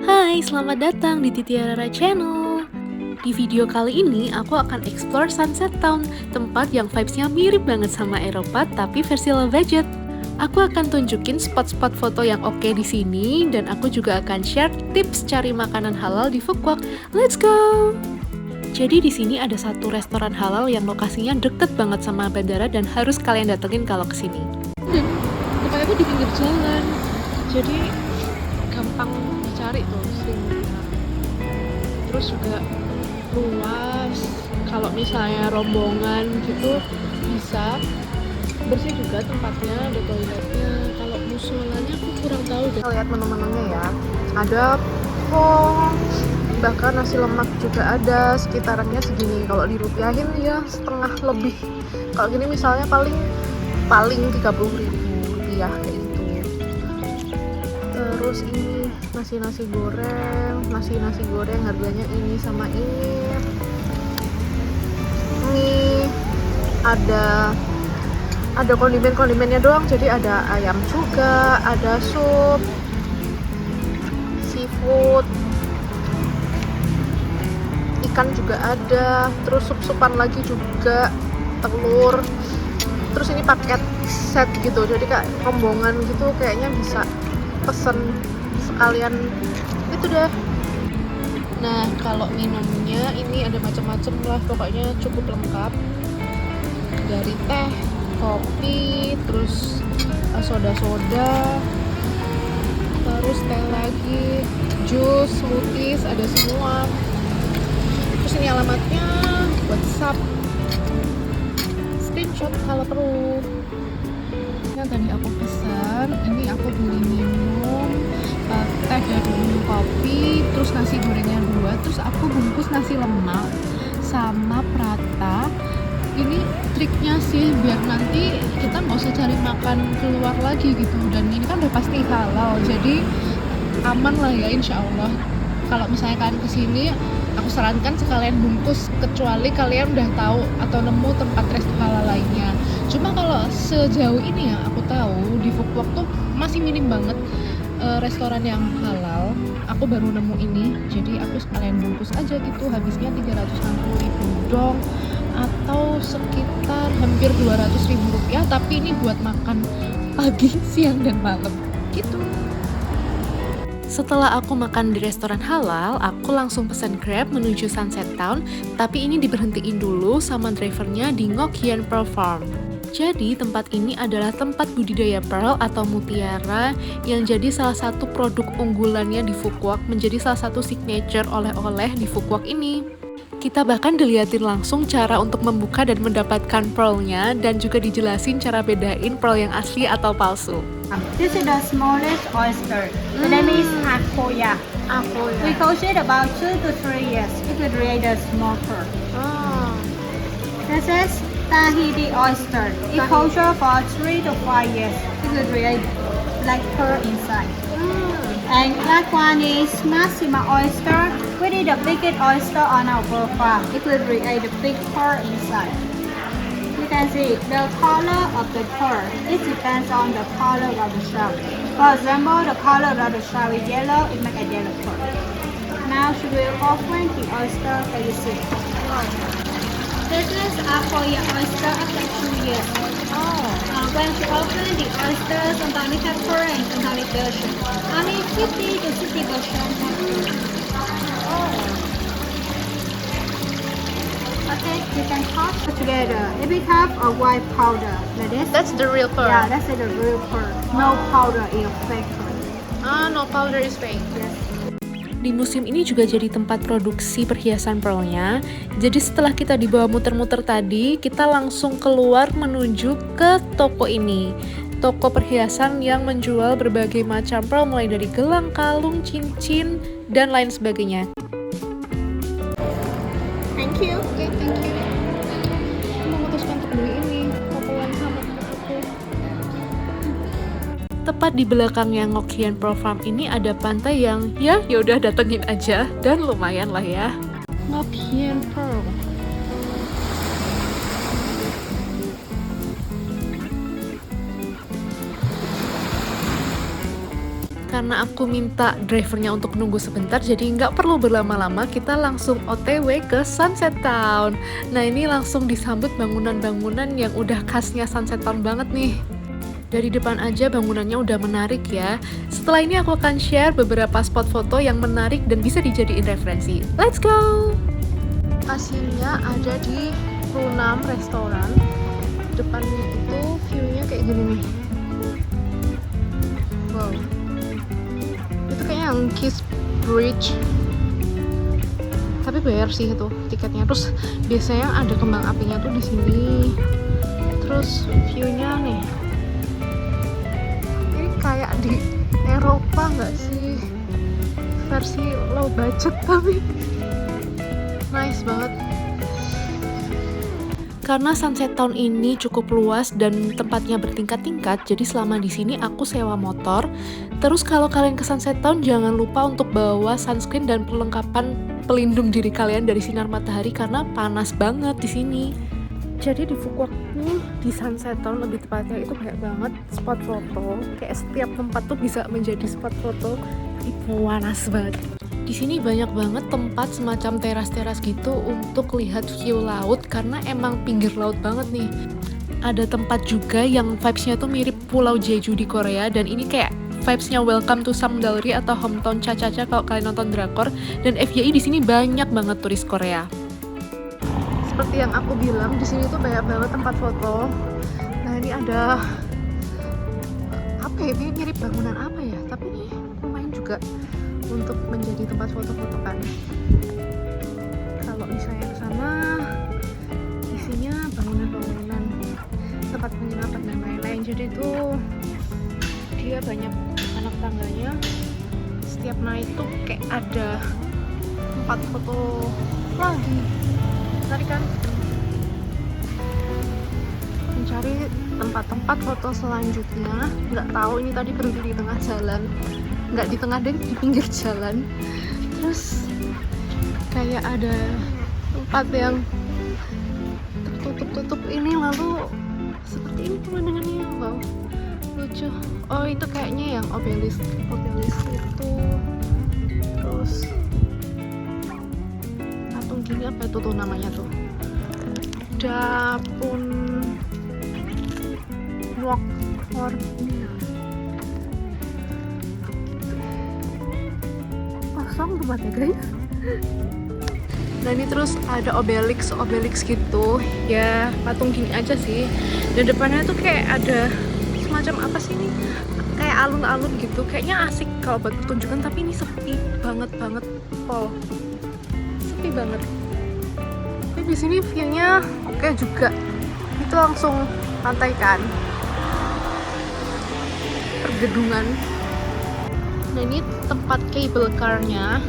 Hai, selamat datang di Titiara Channel. Di video kali ini, aku akan explore Sunset Town, tempat yang vibes-nya mirip banget sama Eropa tapi versi low budget. Aku akan tunjukin spot-spot foto yang oke di sini, dan aku juga akan share tips cari makanan halal di Phu Quoc. Let's go! Jadi di sini ada satu restoran halal yang lokasinya deket banget sama bandara dan harus kalian datengin kalau kesini. Tempatnya tuh di pinggir jalan, jadi gampang dicari tuh, sering lihat. Terus juga luas, kalau misalnya rombongan gitu bisa. Bersih juga tempatnya, ada toiletnya. Kalau musolanya aku kurang tahu deh. Kita lihat menu-menunya ya, ada pho, bahkan nasi lemak juga ada. Sekitarannya segini, kalau dirupiahin ya setengah lebih. Kalau gini misalnya paling 30.000 rupiah kayak gitu. Terus ini nasi goreng harganya ini sama ini. Ini ada kondimennya doang, jadi ada ayam juga, ada sup, seafood, ikan juga ada, terus sup-supan lagi juga, telur. Terus ini paket set gitu, jadi kayak rombongan gitu, kayaknya bisa pesen sekalian itu deh. Nah, kalau minumnya ini ada macam-macam lah, pokoknya cukup lengkap. Dari teh, kopi, terus soda-soda, terus teh lagi, jus, smoothies, ada semua. Terus ini alamatnya, WhatsApp, screenshot kalau perlu. Yang tadi aku pesan, ini aku beli minum, teh dan minum kopi, terus nasi gorengnya 2, terus aku bungkus nasi lemak sama prata. Ini triknya sih biar nanti kita nggak usah cari makan keluar lagi gitu, dan ini kan udah pasti halal, jadi aman lah ya insya Allah. Kalau misalnya kalian kesini, aku sarankan sekalian bungkus, kecuali kalian udah tahu atau nemu tempat resto halal lainnya. Cuma kalau sejauh ini ya aku tahu di Phu Quoc tuh masih minim banget restoran yang halal. Aku baru nemu ini, jadi aku sekalian bungkus aja gitu. Habisnya 360.000 dong, atau sekitar hampir 200.000 rupiah, tapi ini buat makan pagi, siang, dan malam gitu. Setelah aku makan di restoran halal, aku langsung pesan Grab menuju Sunset Town, tapi ini diberhentiin dulu sama drivernya di Ngoc Hien Pearl Farm. Jadi tempat ini adalah tempat budidaya pearl atau mutiara yang jadi salah satu produk unggulannya di Phu Quoc, menjadi salah satu signature oleh-oleh di Phu Quoc ini. Kita bahkan dilihatin langsung cara untuk membuka dan mendapatkan pearlnya, dan juga dijelasin cara bedain pearl yang asli atau palsu. This is the smallest oyster. The name is Akoya. We caught it about 2 to 3 years. It will create a small pearl. This is Tahiti oyster. It culture for 3 to 5 years. It will create black pearl inside. And that one is Massima oyster. We did the biggest oyster on our farm. It will create a big pearl inside. You can see the color of the pearl. It depends on the color of the shell. For example, the color of the shell is yellow, it makes a yellow pearl. Now she will open the oyster for you see. This is Akoya oyster after 2 years. When she open the oyster, sometimes it has pearl and sometimes it doesn't. Only 50 to 60%. Okay, you can touch together. If we have a white powder like this, That's the real pearl. yeah, that's the real pearl. No powder is fake pearl. No powder is fake. Yes. Di museum ini juga jadi tempat produksi perhiasan pearlnya. Jadi setelah kita dibawa muter-muter tadi, kita langsung keluar menuju ke toko ini. Toko perhiasan yang menjual berbagai macam pearl, mulai dari gelang, kalung, cincin, dan lain sebagainya. Thank you. Oke, thank you. Aku memutuskan untuk beli ini, toko yang sama dengan aku. Tepat di belakangnya Ngoc Hien Pearl Farm ini ada pantai yang ya udah datengin aja, dan lumayan lah ya. Ngoc Hien Pearl. Karena aku minta drivernya untuk nunggu sebentar, jadi nggak perlu berlama-lama, kita langsung OTW ke Sunset Town. Nah ini langsung disambut bangunan-bangunan yang udah khasnya Sunset Town banget nih. Dari depan aja bangunannya udah menarik ya. Setelah ini aku akan share beberapa spot foto yang menarik dan bisa dijadiin referensi. Let's go! Aslinya ada di Runam Restoran. Depannya itu view-nya kayak gini nih. Wow. Itu kayaknya yang Kiss Bridge. Tapi bayar sih itu tiketnya. Terus biasanya ada kembang apinya tuh di sini. Terus view-nya nih. Ini kayak di Eropa nggak sih? Versi low budget tapi nice banget. Karena Sunset Town ini cukup luas dan tempatnya bertingkat-tingkat, jadi selama di sini aku sewa motor. Terus kalau kalian ke Sunset Town jangan lupa untuk bawa sunscreen dan perlengkapan pelindung diri kalian dari sinar matahari karena panas banget di sini. Jadi di Phuket nih, di Sunset Town lebih tepatnya itu banyak banget spot foto. Kayak setiap tempat tuh bisa menjadi spot foto. Itu panas banget. Di sini banyak banget tempat semacam teras-teras gitu untuk lihat view laut karena emang pinggir laut banget nih. Ada tempat juga yang vibes-nya tuh mirip Pulau Jeju di Korea dan ini kayak vibes-nya Welcome to Samgalri atau Hometown Cha-Cha-Cha kalau kalian nonton drakor. Dan FYI di sini banyak banget turis Korea. Seperti yang aku bilang, di sini tuh banyak banget tempat foto. Nah ini ada apa ya? Ini mirip bangunan apa ya? Tapi ini lumayan juga untuk menjadi tempat foto-foto kan. Kalau misalnya ke sana isinya bangunan-bangunan, tempat penginapan dan lain-lain. Jadi itu dia banyak anak tangganya. Setiap naik tuh kayak ada tempat foto lagi. Menarik kan? Mencari tempat-tempat foto selanjutnya. Nggak tahu ini tadi berhenti di tengah jalan. Nggak di tengah deh, di pinggir jalan. Terus kayak ada tempat yang tertutup-tutup ini, lalu seperti ini pemandangannya. Wow, lucu. Oh itu kayaknya yang obelisk itu. Terus patung gini apa itu tuh namanya tuh, Dapun Walk kosong tempatnya guys. Nah ini terus ada obelix gitu ya, patung gini aja sih. Dan depannya tuh kayak ada semacam apa sih ini, kayak alun-alun gitu. Kayaknya asik kalau buat pertunjukan, tapi ini sepi banget Pol, sepi banget. Tapi di sini view-nya oke juga. Itu langsung pantai kan, pergedungan. Nah ini tempat cable car-nya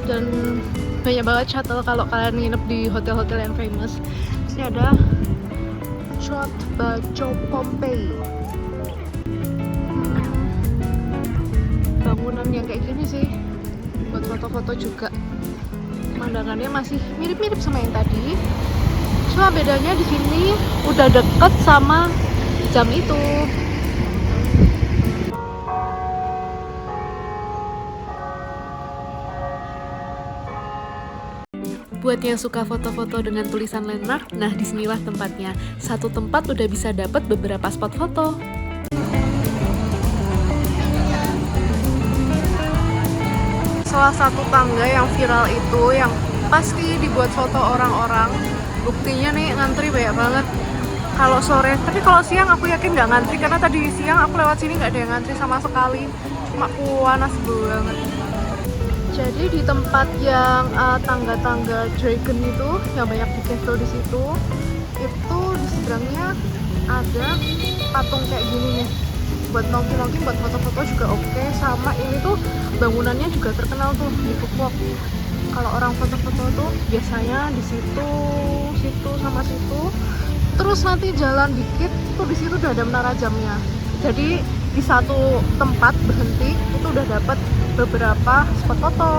dan banyak banget shuttle kalau kalian nginep di hotel-hotel yang famous. Ini ada Chot Bacho Pompei. Bangunan yang kayak gini sih buat foto-foto juga. Pemandangannya masih mirip-mirip sama yang tadi. Cuma bedanya di sini udah deket sama jam itu. Buat yang suka foto-foto dengan tulisan landmark, nah disinilah tempatnya. Satu tempat udah bisa dapat beberapa spot foto. Salah satu tangga yang viral itu yang pasti dibuat foto orang-orang. Buktinya nih ngantri banyak banget kalau sore. Tapi kalau siang aku yakin nggak ngantri, karena tadi siang aku lewat sini nggak ada yang ngantri sama sekali. Cuma panas banget. Jadi di tempat yang tangga-tangga dragon itu yang banyak di castle di situ, itu di seberangnya ada patung kayak gini nih. Buat nongki-nongki, buat foto-foto juga oke. Sama ini tuh bangunannya juga terkenal tuh di Phuket. Kalau orang foto-foto tuh biasanya di situ sama situ. Terus nanti jalan dikit tuh di situ udah ada menara jamnya. Jadi di satu tempat berhenti itu udah dapat beberapa spot foto.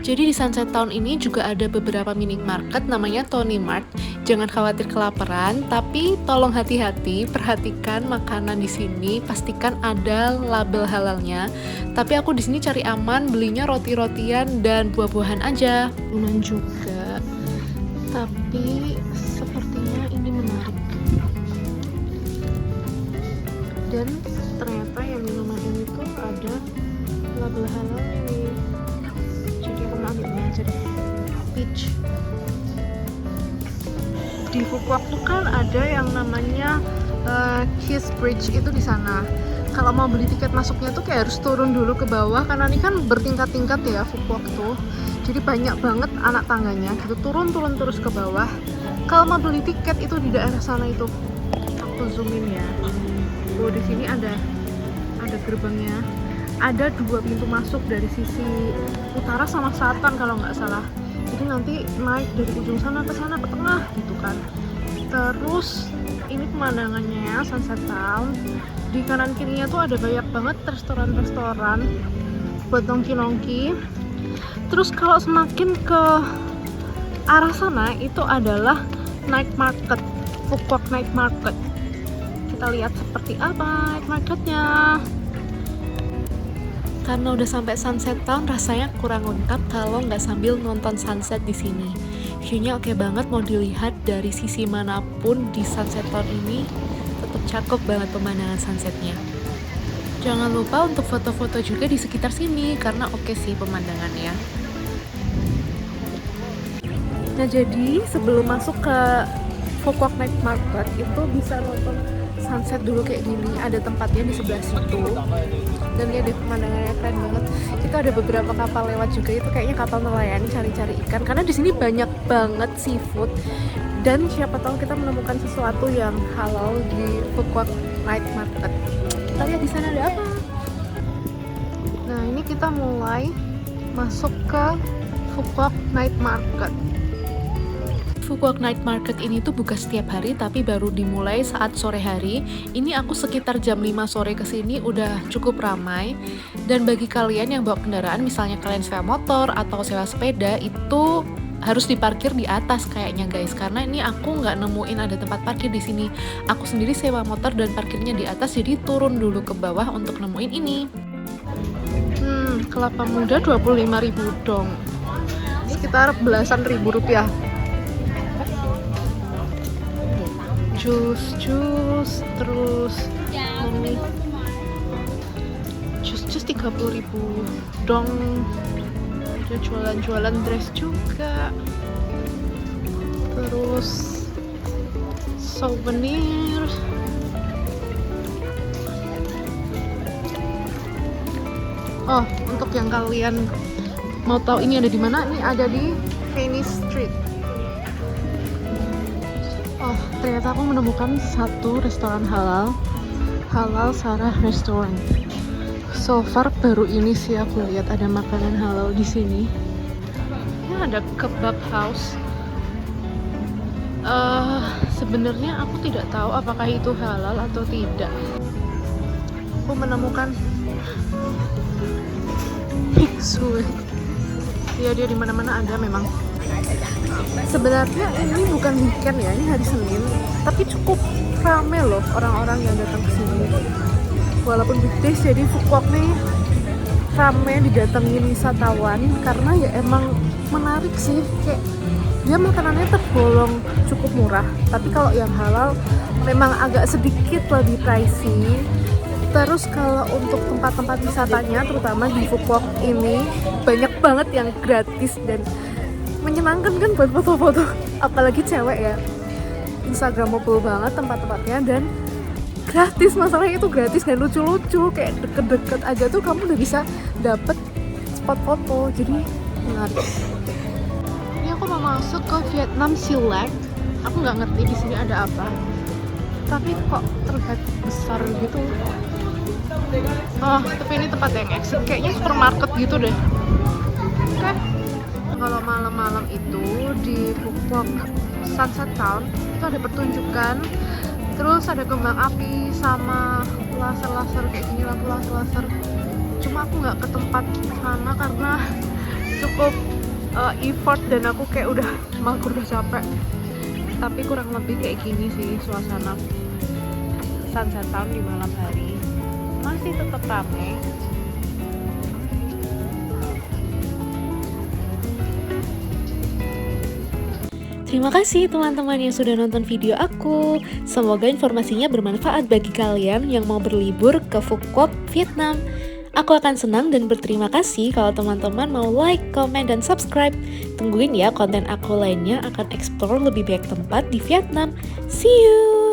Jadi di Sunset Town ini juga ada beberapa minimarket namanya Tony Mart. Jangan khawatir kelaparan, tapi tolong hati-hati, perhatikan makanan di sini, pastikan ada label halalnya. Tapi aku di sini cari aman, belinya roti-rotian dan buah-buahan aja. Minuman juga. Tapi sepertinya ini menarik. Dan ternyata yang minuman ini tuh ada label halal ini. Jadi aku mau ambilnya aja deh. Peach. Di Phuket tuh kan ada yang namanya Kiss Bridge itu di sana. Kalau mau beli tiket masuknya tuh kayak harus turun dulu ke bawah karena ini kan bertingkat-tingkat ya Phuket tuh. Jadi banyak banget anak tangganya gitu, turun terus ke bawah. Kalau mau beli tiket itu di daerah sana itu. Aku zoom in ya. Oh, di sini ada gerbangnya. Ada 2 pintu masuk dari sisi utara sama selatan kalau nggak salah. Jadi nanti naik dari ujung sana ke tengah gitu kan. Terus ini pemandangannya Sunset Town. Di kanan kirinya tuh ada banyak banget restoran-restoran buat nongki-nongki. Terus kalau semakin ke arah sana itu adalah night market, Phuket night market. Kita lihat seperti apa night marketnya. Karena udah sampai Sunset Town, rasanya kurang lengkap kalau nggak sambil nonton sunset di sini. View-nya oke banget, mau dilihat dari sisi manapun di Sunset Town ini, tetap cakep banget pemandangan sunsetnya. Jangan lupa untuk foto-foto juga di sekitar sini, karena oke sih pemandangannya. Nah jadi sebelum masuk ke Phuket Night Market itu bisa nonton sunset dulu kayak gini, ada tempatnya di sebelah situ dan ya deh pemandangannya keren banget. Itu ada beberapa kapal lewat juga, itu kayaknya kapal nelayan cari-cari ikan karena di sini banyak banget seafood dan siapa tahu kita menemukan sesuatu yang halal di Phuket Night Market. Kita lihat di sana ada apa. Nah ini kita mulai masuk ke Phuket Night Market. Phuket Night Market ini tuh buka setiap hari tapi baru dimulai saat sore hari. Ini aku sekitar jam 5 sore kesini udah cukup ramai. Dan bagi kalian yang bawa kendaraan, misalnya kalian sewa motor atau sewa sepeda, itu harus diparkir di atas kayaknya guys. Karena ini aku nggak nemuin ada tempat parkir di sini. Aku sendiri sewa motor dan parkirnya di atas, jadi turun dulu ke bawah untuk nemuin ini. Kelapa muda 25.000 dong. Sekitar belasan ribu rupiah. Jus, terus ini jus 30.000 dong. Ada jualan dress juga, terus souvenir. Oh, untuk yang kalian mau tahu ini ada di mana, ini ada di Venice Street. Oh, ternyata aku menemukan satu restoran halal Sarah Restaurant. So far baru ini sih aku lihat ada makanan halal di sini. Ini ada kebab house. Sebenarnya aku tidak tahu apakah itu halal atau tidak. Aku menemukan biksu. Ya dia di mana-mana ada memang. Sebenarnya ini bukan weekend ya, ini hari Senin, tapi cukup rame loh orang-orang yang datang ke sini. Walaupun weekdays, jadi Phuket nih rame didatengin wisatawan karena ya emang menarik sih. Kayak dia makanannya tergolong cukup murah, tapi kalau yang halal memang agak sedikit lebih pricey. Terus kalau untuk tempat-tempat wisatanya, terutama di Phuket ini banyak banget yang gratis dan menyenangkan kan buat foto-foto, apalagi cewek ya. Instagramable banget tempat-tempatnya dan gratis, masalahnya itu gratis dan lucu-lucu, kayak deket-deket aja tuh kamu udah bisa dapet spot foto, jadi menarik. Ini aku mau masuk ke Vietnam Select, aku nggak ngerti di sini ada apa, tapi kok terlihat besar gitu. Oh, tapi ini tempat yang exit, kayaknya supermarket gitu deh. Oke. Kalau malam-malam itu di Phuket Sunset Town itu ada pertunjukan, terus ada kembang api sama laser-laser kayak gini, lampu laser. Cuma aku nggak ke tempat sana karena cukup effort dan aku kayak udah mager, udah capek. Tapi kurang lebih kayak gini sih suasana Sunset Town di malam hari. Masih tetap ramai. Terima kasih teman-teman yang sudah nonton video aku. Semoga informasinya bermanfaat bagi kalian yang mau berlibur ke Phu Quoc, Vietnam. Aku akan senang dan berterima kasih kalau teman-teman mau like, comment, dan subscribe. Tungguin ya konten aku lainnya akan explore lebih banyak tempat di Vietnam. See you!